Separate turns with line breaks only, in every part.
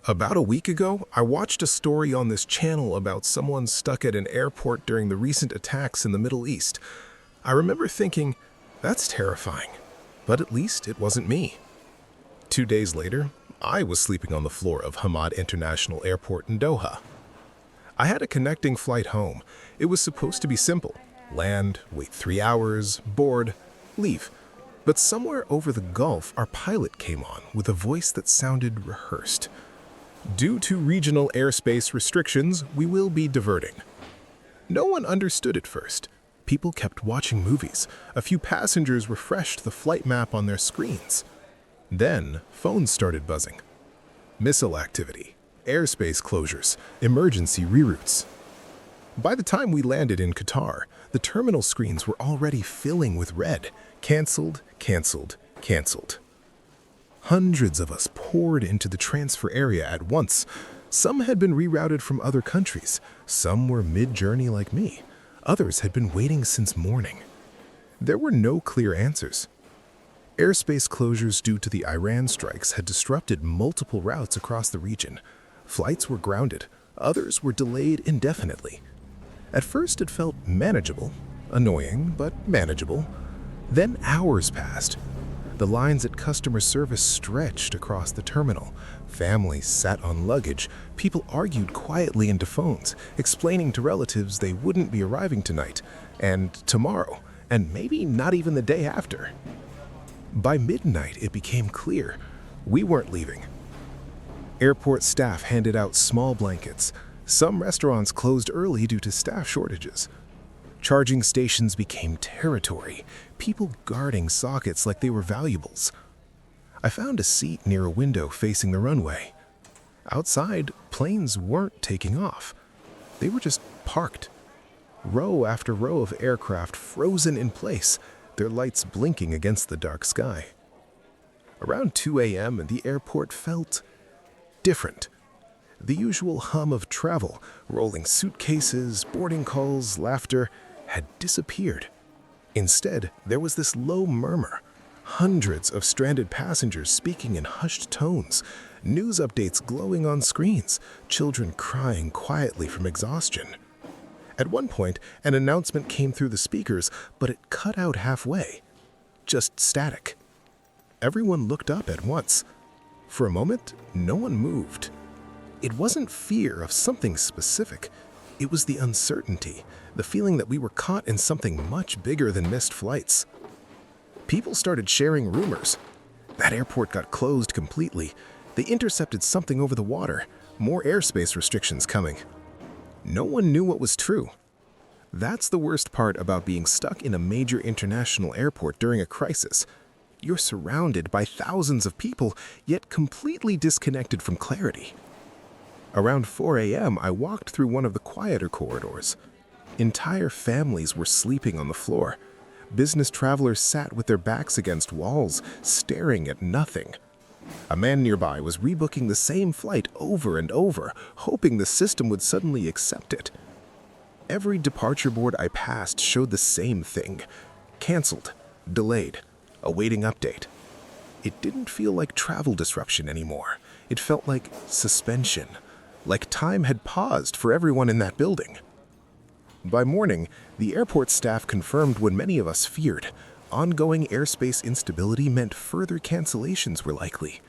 About a week ago, I watched a story on this channel about someone stuck at an airport during the recent attacks in the Middle East. I remember thinking, that's terrifying, but at least it wasn't me. 2 days later, I was sleeping on the floor of Hamad International Airport in Doha. I had a connecting flight home. It was supposed to be simple. Land, wait 3 hours, board, leave. But somewhere over the Gulf, our pilot came on with a voice that sounded rehearsed. Due to regional airspace restrictions, we will be diverting. No one understood at first. People kept watching movies. A few passengers refreshed the flight map on their screens. Then, phones started buzzing. Missile activity, airspace closures, emergency reroutes. By the time we landed in Qatar, the terminal screens were already filling with red. Canceled, canceled, canceled. Hundreds of us poured into the transfer area at once. Some had been rerouted from other countries. Some were mid-journey like me. Others had been waiting since morning. There were no clear answers. Airspace closures due to the Iran strikes had disrupted multiple routes across the region. Flights were grounded. Others were delayed indefinitely. At first it felt manageable. Annoying, but manageable. Then hours passed. The lines at customer service stretched across the terminal. Families sat on luggage. People argued quietly into phones, explaining to relatives they wouldn't be arriving tonight, and tomorrow, and maybe not even the day after. By midnight, it became clear we weren't leaving. Airport staff handed out small blankets. Some restaurants closed early due to staff shortages. Charging stations became territory, people guarding sockets like they were valuables. I found a seat near a window facing the runway. Outside, planes weren't taking off. They were just parked. Row after row of aircraft frozen in place, their lights blinking against the dark sky. Around 2 a.m., the airport felt different. The usual hum of travel, rolling suitcases, boarding calls, laughter, had disappeared. Instead, there was this low murmur. Hundreds of stranded passengers speaking in hushed tones, news updates glowing on screens, children crying quietly from exhaustion. At one point, an announcement came through the speakers, but it cut out halfway. Just static. Everyone looked up at once. For a moment, no one moved. It wasn't fear of something specific. It was the uncertainty, the feeling that we were caught in something much bigger than missed flights. People started sharing rumors. That airport got closed completely. They intercepted something over the water. More airspace restrictions coming. No one knew what was true. That's the worst part about being stuck in a major international airport during a crisis. You're surrounded by thousands of people, yet completely disconnected from clarity. Around 4 a.m., I walked through one of the quieter corridors. Entire families were sleeping on the floor. Business travelers sat with their backs against walls, staring at nothing. A man nearby was rebooking the same flight over and over, hoping the system would suddenly accept it. Every departure board I passed showed the same thing. Canceled, delayed, awaiting update. It didn't feel like travel disruption anymore. It felt like suspension. Like time had paused for everyone in that building. By morning, the airport staff confirmed what many of us feared. Ongoing airspace instability meant further cancellations were likely.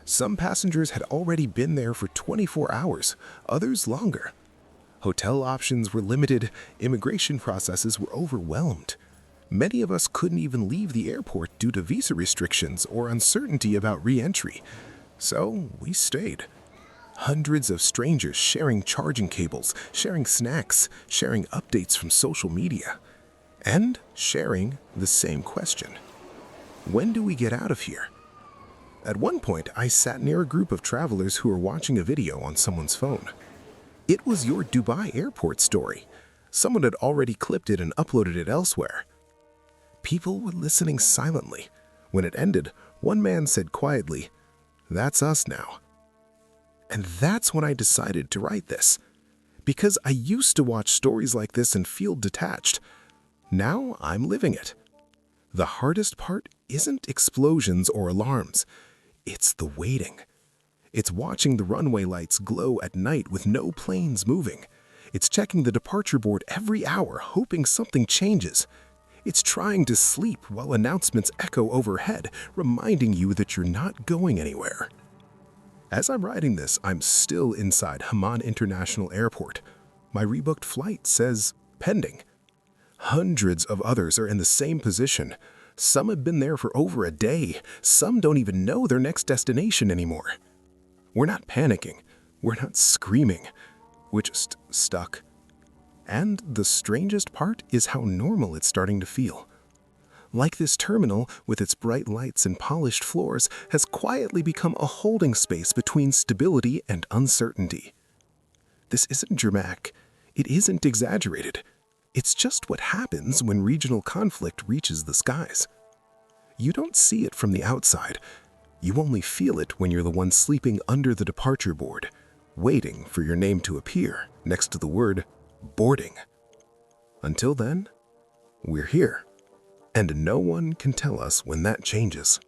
Some passengers had already been there for 24 hours, others longer. Hotel options were limited, immigration processes were overwhelmed. Many of us couldn't even leave the airport due to visa restrictions or uncertainty about re-entry. So we stayed. Hundreds of strangers sharing charging cables, sharing snacks, sharing updates from social media, and sharing the same question. When do we get out of here? At one point, I sat near a group of travelers who were watching a video on someone's phone. It was your Dubai airport story. Someone had already clipped it and uploaded it elsewhere. People were listening silently. When it ended, one man said quietly, "That's us now." And that's when I decided to write this. Because I used to watch stories like this and feel detached. Now I'm living it. The hardest part isn't explosions or alarms. It's the waiting. It's watching the runway lights glow at night with no planes moving. It's checking the departure board every hour, hoping something changes. It's trying to sleep while announcements echo overhead, reminding you that you're not going anywhere. As I'm writing this, I'm still inside Hamad International Airport. My rebooked flight says pending. Hundreds of others are in the same position. Some have been there for over a day. Some don't even know their next destination anymore. We're not panicking. We're not screaming. We're just stuck. And the strangest part is how normal it's starting to feel. Like this terminal, with its bright lights and polished floors, has quietly become a holding space between stability and uncertainty. This isn't dramatic. It isn't exaggerated. It's just what happens when regional conflict reaches the skies. You don't see it from the outside. You only feel it when you're the one sleeping under the departure board, waiting for your name to appear next to the word boarding. Until then, we're here, and no one can tell us when that changes.